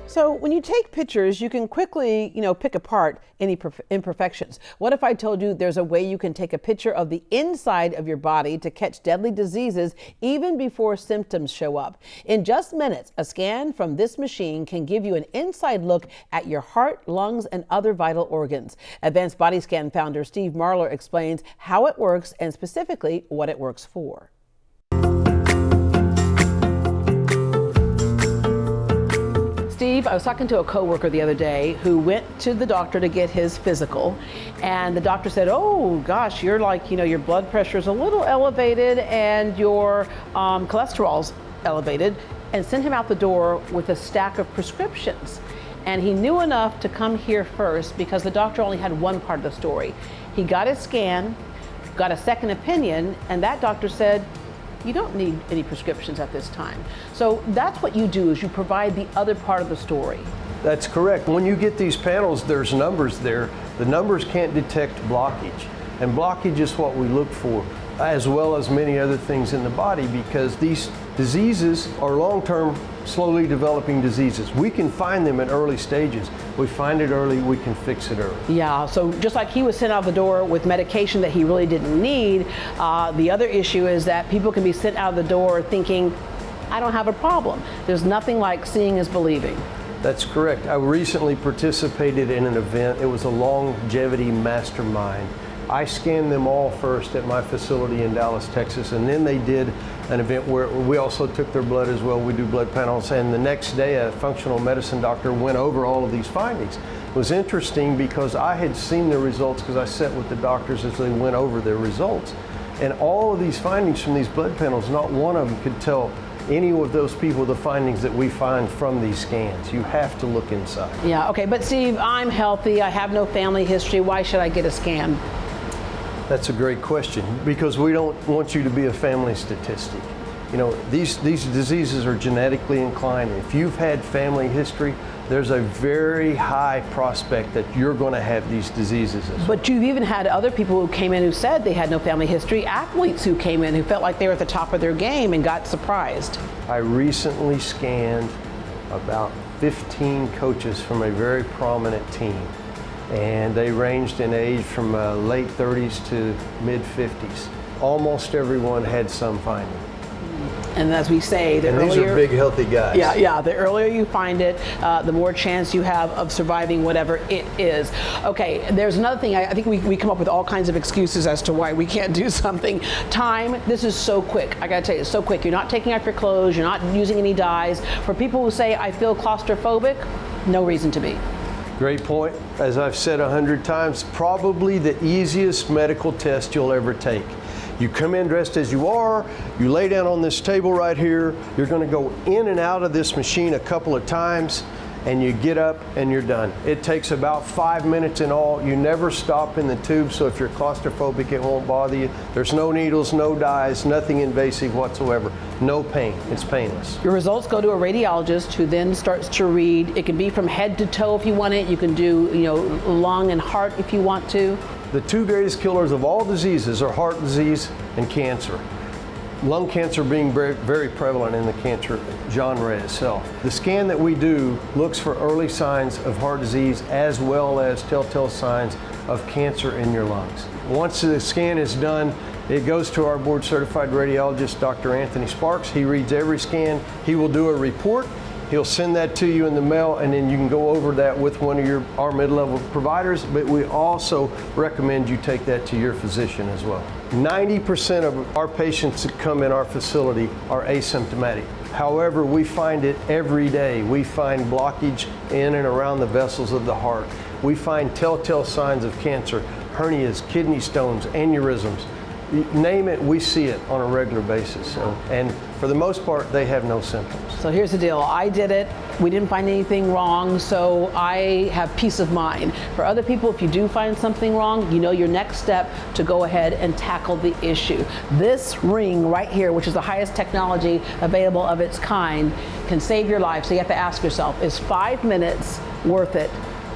So when you take pictures, you can quickly, pick apart any imperfections. What if I told you there's a way you can take a picture of the inside of your body to catch deadly diseases even before symptoms show up? In just minutes, a scan from this machine can give you an inside look at your heart, lungs, and other vital organs. Advanced Body Scan founder Steve Marler explains how it works and specifically what it works for. Steve, I was talking to a coworker the other day who went to the doctor to get his physical, and the doctor said, oh gosh, you're like, your blood pressure is a little elevated and your cholesterol's elevated, and sent him out the door with a stack of prescriptions. And he knew enough to come here first because the doctor only had one part of the story. He got his scan, got a second opinion, and that doctor said, you don't need any prescriptions at this time. So that's what you do, is you provide the other part of the story. That's correct. When you get these panels, there's numbers there. The numbers can't detect blockage. And blockage is what we look for, as well as many other things in the body, because these diseases are long-term, slowly developing diseases. We can find them at early stages. We find it early, we can fix it early. Yeah, so just like he was sent out the door with medication that he really didn't need, the other issue is that people can be sent out the door thinking, I don't have a problem. There's nothing like seeing is believing. That's correct. I recently participated in an event. It was a longevity mastermind. I scanned them all first at my facility in Dallas, Texas, and then they did an event where we also took their blood as well. We do blood panels, and the next day a functional medicine doctor went over all of these findings. It was interesting because I had seen the results because I sat with the doctors as they went over their results. And all of these findings from these blood panels, not one of them could tell any of those people the findings that we find from these scans. You have to look inside. Yeah, okay, but Steve, I'm healthy, I have no family history, why should I get a scan? That's a great question, because we don't want you to be a family statistic. These diseases are genetically inclined. If you've had family history, there's a very high prospect that you're going to have these diseases as well. But you've even had other people who came in who said they had no family history, athletes who came in who felt like they were at the top of their game and got surprised. I recently scanned about 15 coaches from a very prominent team, and they ranged in age from late 30s to mid 50s. Almost everyone had some finding. And as we say, these are big, healthy guys. Yeah, the earlier you find it, the more chance you have of surviving whatever it is. Okay, there's another thing. I think we come up with all kinds of excuses as to why we can't do something. Time, this is so quick. I gotta tell you, it's so quick. You're not taking off your clothes, you're not using any dyes. For people who say, I feel claustrophobic, no reason to be. Great point. As I've said 100 times, probably the easiest medical test you'll ever take. You come in dressed as you are, you lay down on this table right here, you're going to go in and out of this machine a couple of times, and you get up and you're done. It takes about 5 minutes in all. You never stop in the tube, so if you're claustrophobic, it won't bother you. There's no needles, no dyes, nothing invasive whatsoever. No pain. It's painless. Your results go to a radiologist who then starts to read. It can be from head to toe if you want it. You can do, lung and heart if you want to. The two greatest killers of all diseases are heart disease and cancer. Lung cancer being very, very prevalent in the cancer genre itself. The scan that we do looks for early signs of heart disease as well as telltale signs of cancer in your lungs. Once the scan is done, it goes to our board certified radiologist, Dr. Anthony Sparks. He reads every scan. He will do a report. He'll send that to you in the mail, and then you can go over that with one of our mid-level providers, but we also recommend you take that to your physician as well. 90% of our patients that come in our facility are asymptomatic. However, we find it every day. We find blockage in and around the vessels of the heart. We find telltale signs of cancer, hernias, kidney stones, aneurysms. Name it, we see it on a regular basis. And for the most part, they have no symptoms. So here's the deal. I did it. We didn't find anything wrong, so I have peace of mind. For other people, if you do find something wrong, you know your next step to go ahead and tackle the issue. This ring right here, which is the highest technology available of its kind, can save your life. So you have to ask yourself, is 5 minutes worth it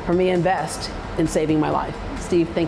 for me to invest in saving my life? Steve, thank you.